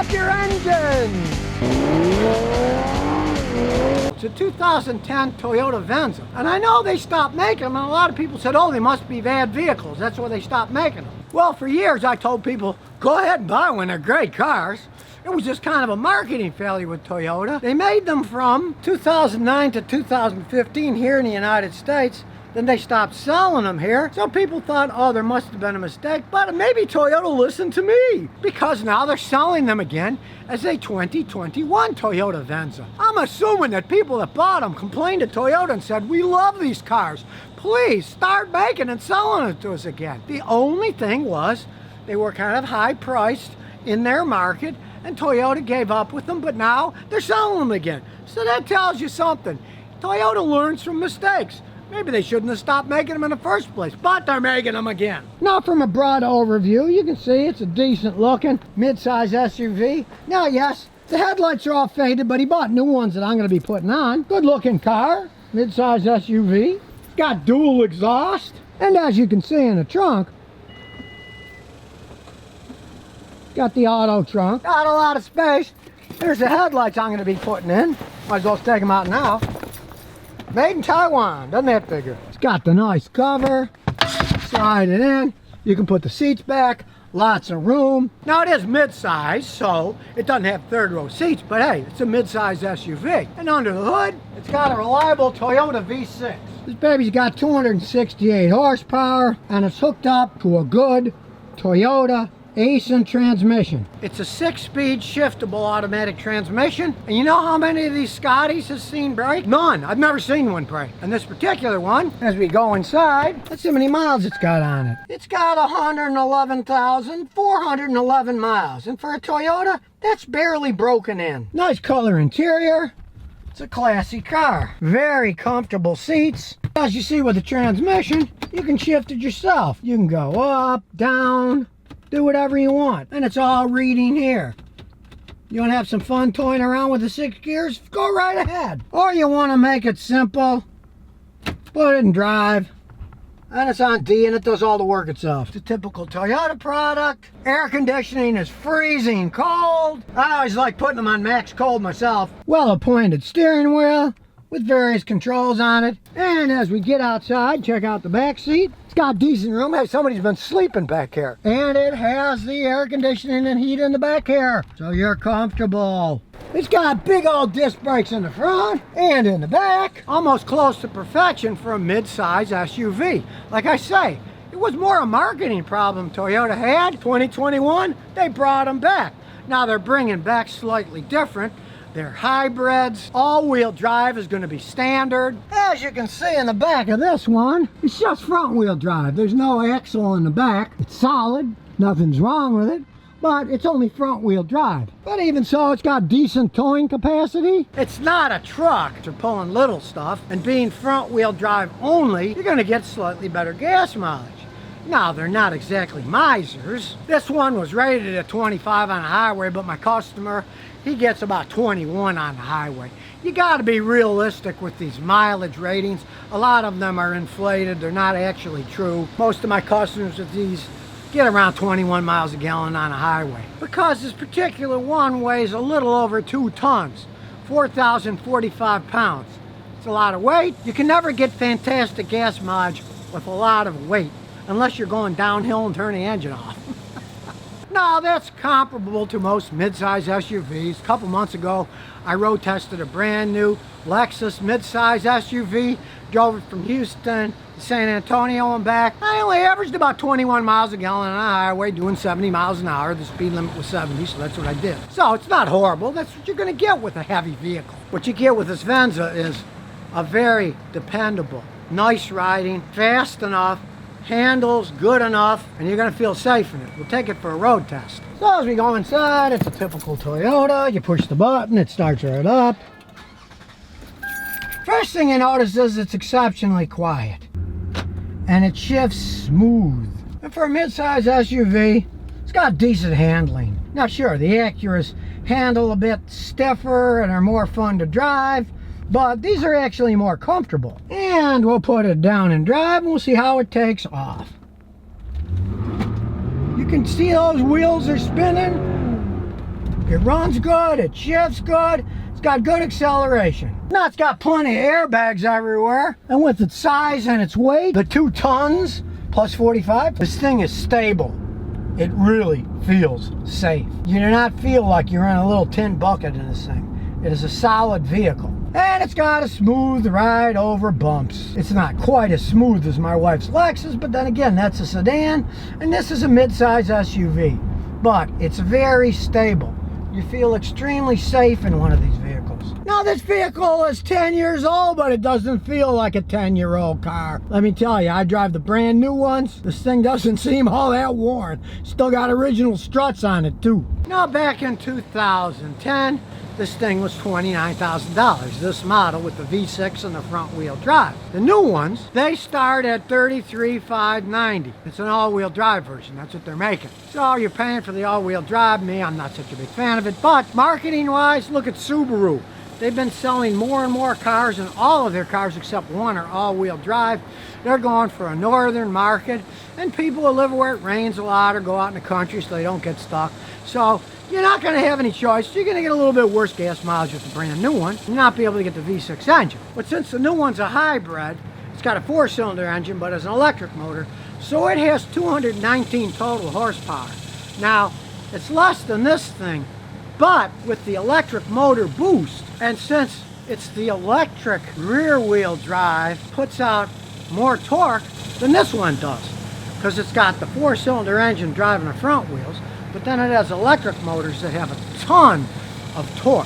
up your engine! It's a 2010 Toyota Venza. And I know they stopped making them, and a lot of people said, oh, they must be bad vehicles. That's why they stopped making them. Well, for years I told people, go ahead and buy one. They're great cars. It was just kind of a marketing failure with Toyota. They made them from 2009 to 2015 here in the United States. Then they stopped selling them here. So people thought, oh, there must have been a mistake. But maybe Toyota listened to me, because now they're selling them again as a 2021 Toyota Venza. I'm assuming that people that bought them complained to Toyota and said, we love these cars. Please start making and selling it to us again. The only thing was they were kind of high priced in their market, and Toyota gave up with them, but now they're selling them again. So that tells you something. Toyota learns from mistakes. Maybe they shouldn't have stopped making them in the first place, but they're making them again. Now, from a broad overview, you can see it's a decent looking mid-size SUV. Now, yes, the headlights are all faded, but he bought new ones that I'm going to be putting on. Good looking car, mid-size SUV. Got dual exhaust. And as you can see in the trunk, got the auto trunk. Got a lot of space. Here's the headlights I'm going to be putting in. Might as well take them out now. Made in Taiwan, doesn't that figure? It's got the nice cover, slide it in, you can put the seats back, lots of room. Now it is mid-size, so it doesn't have third row seats, but hey, it's a mid-size SUV. And under the hood, it's got a reliable Toyota V6. This baby's got 268 horsepower, and it's hooked up to a good Toyota Aisin transmission. It's a 6-speed shiftable automatic transmission. And you know how many of these Scotties has seen break? None. I've never seen one break. And this particular one, as we go inside, let's see how many miles it's got on it. It's got 111,411 miles. And for a Toyota, that's barely broken in. Nice color interior. It's a classy car. Very comfortable seats. As you see with the transmission, you can shift it yourself. You can go up, down, do whatever you want, and it's all reading here. You want to have some fun toying around with the 6 gears? Go right ahead. Or you want to make it simple, put it in drive, and it's on D and it does all the work itself. It's a typical Toyota product. Air conditioning is freezing cold. I always like putting them on max cold myself. Well-appointed steering wheel with various controls on it. And as we get outside, check out the back seat. It's got decent room. Hey, somebody's been sleeping back here. And it has the air conditioning and heat in the back here, so you're comfortable. It's got big old disc brakes in the front and in the back. Almost close to perfection for a mid-size SUV. Like I say, it was more a marketing problem Toyota had. 2021, they brought them back. Now they're bringing back slightly different. They're hybrids. All-wheel drive is going to be standard. As you can see in the back of this one, it's just front-wheel drive. There's no axle in the back. It's solid. Nothing's wrong with it. But it's only front-wheel drive. But even so, it's got decent towing capacity. It's not a truck. You're pulling little stuff. And being front-wheel drive only, you're going to get slightly better gas mileage. Now, they're not exactly misers. This one was rated at 25 on the highway, but my customer, he gets about 21 on the highway. You got to be realistic with these mileage ratings. A lot of them are inflated. They're not actually true. Most of my customers with these get around 21 miles a gallon on a highway. Because this particular one weighs a little over 2 tons, 4,045 pounds. It's a lot of weight. You can never get fantastic gas mileage with a lot of weight, unless you're going downhill and turn the engine off. Now, that's comparable to most mid-size SUVs. A couple months ago, I road tested a brand new Lexus mid-size SUV, drove it from Houston to San Antonio and back. I only averaged about 21 miles a gallon on a highway, doing 70 miles an hour. The speed limit was 70, so that's what I did. So it's not horrible. That's what you're going to get with a heavy vehicle. What you get with this Venza is a very dependable, nice riding, fast enough, handles good enough, and you're going to feel safe in it. We'll take it for a road test. So as we go inside, it's a typical Toyota. You push the button, it starts right up. First thing you notice is it's exceptionally quiet, and it shifts smooth. And for a mid-size SUV, it's got decent handling. Now sure, the Acuras handle a bit stiffer and are more fun to drive, but these are actually more comfortable. And we'll put it down and drive, and we'll see how it takes off. You can see those wheels are spinning. It runs good, it shifts good, it's got good acceleration. Now it's got plenty of airbags everywhere, and with its size and its weight, the 2 tons plus 45, this thing is stable. It really feels safe. You do not feel like you're in a little tin bucket in this thing. It is a solid vehicle. And it's got a smooth ride over bumps. It's not quite as smooth as my wife's Lexus, but then again, that's a sedan, and this is a mid-size SUV. But it's very stable. You feel extremely safe in one of these vehicles. Now, this vehicle is 10 years old, but it doesn't feel like a 10-year-old car. Let me tell you, I drive the brand new ones. This thing doesn't seem all that worn. Still got original struts on it, too. Now, back in 2010, this thing was $29,000, this model with the V6 and the front wheel drive. The new ones, they start at $33,590. It's an all-wheel drive version, that's what they're making. So you're paying for the all-wheel drive. Me, I'm not such a big fan of it, but marketing-wise, look at Subaru. They've been selling more and more cars, and all of their cars except one are all-wheel drive. They're going for a northern market, and people who live where it rains a lot or go out in the country so they don't get stuck. So you're not going to have any choice. You're going to get a little bit worse gas mileage with the brand new one. You'll not be able to get the V6 engine. But since the new one's a hybrid, it's got a 4-cylinder engine, but it's an electric motor, so it has 219 total horsepower. Now, it's less than this thing, but with the electric motor boost, and since it's the electric rear-wheel drive, puts out more torque than this one does, because it's got the 4-cylinder engine driving the front wheels, but then it has electric motors that have a ton of torque.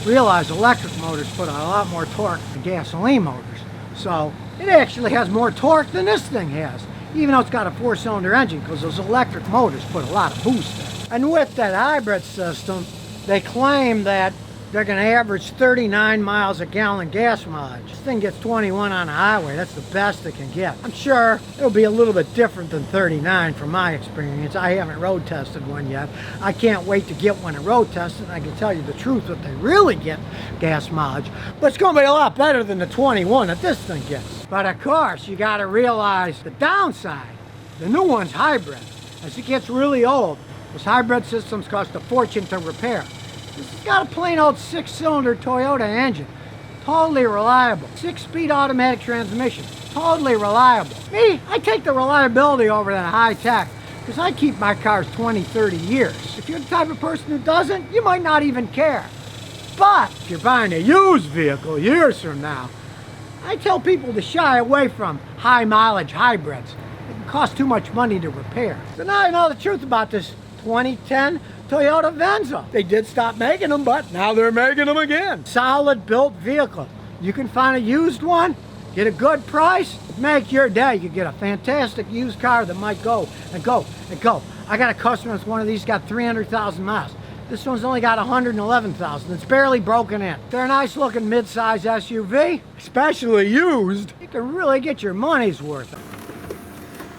Realize electric motors put out a lot more torque than gasoline motors, so it actually has more torque than this thing has, even though it's got a 4-cylinder engine, because those electric motors put a lot of boost in. And with that hybrid system, they claim that they're going to average 39 miles a gallon gas mileage. This thing gets 21 on the highway. That's the best it can get. I'm sure it'll be a little bit different than 39 from my experience. I haven't road tested one yet. I can't wait to get one and road tested, and I can tell you the truth what they really get gas mileage. But it's going to be a lot better than the 21 that this thing gets. But of course, you got to realize the downside. The new one's hybrid. As it gets really old, those hybrid systems cost a fortune to repair. This has got a plain old 6-cylinder Toyota engine. Totally reliable. 6-speed automatic transmission. Totally reliable. Me, I take the reliability over that high tech because I keep my cars 20, 30 years. If you're the type of person who doesn't, you might not even care. But if you're buying a used vehicle years from now, I tell people to shy away from high mileage hybrids. It can cost too much money to repair. So now I know the truth about this 2010 Toyota Venza. They did stop making them, but now they're making them again. Solid built vehicle. You can find a used one, get a good price, make your day. You get a fantastic used car that might go and go and go. I got a customer that's one of these got 300,000 miles. This one's only got 111,000. It's barely broken in. They're a nice looking mid-size SUV, especially used. You can really get your money's worth.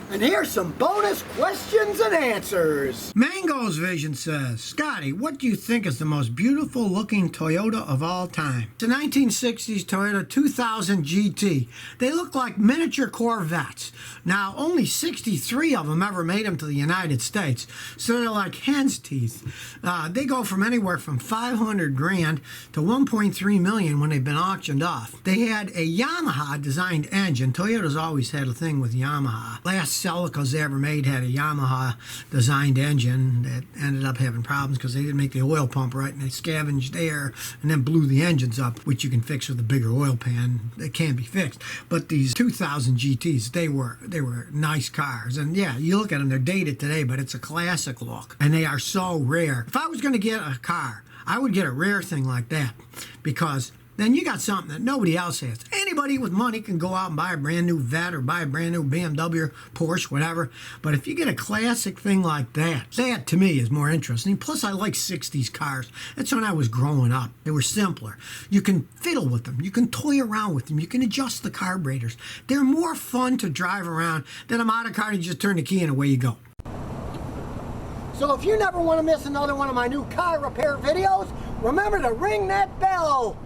And here's some bonus questions and answers. Mango's Vision says, Scotty, what do you think is the most beautiful looking Toyota of all time? It's a 1960s Toyota 2000 GT. They look like miniature Corvettes. Now, only 63 of them ever made them to the United States. So they're like hen's teeth. They go from anywhere from 500 grand to 1.3 million when they've been auctioned off. They had a Yamaha designed engine. Toyota's always had a thing with Yamaha. Last Celicas they ever made had a Yamaha designed engine that ended up having problems because they didn't make the oil pump right, and they scavenged air and then blew the engines up, which you can fix with a bigger oil pan. They can be fixed. But these 2000 GTs, they were nice cars, and yeah, you look at them, they're dated today, but it's a classic look, and they are so rare. If I was going to get a car, I would get a rare thing like that, because then you got something that nobody else has. Anybody with money can go out and buy a brand new Vet or buy a brand new BMW, Porsche, whatever. But if you get a classic thing like that, that to me is more interesting. Plus, I like 60s cars. That's when I was growing up. They were simpler. You can fiddle with them. You can toy around with them. You can adjust the carburetors. They're more fun to drive around than a modern car. You just turn the key and away you go. So if you never want to miss another one of my new car repair videos, remember to ring that bell.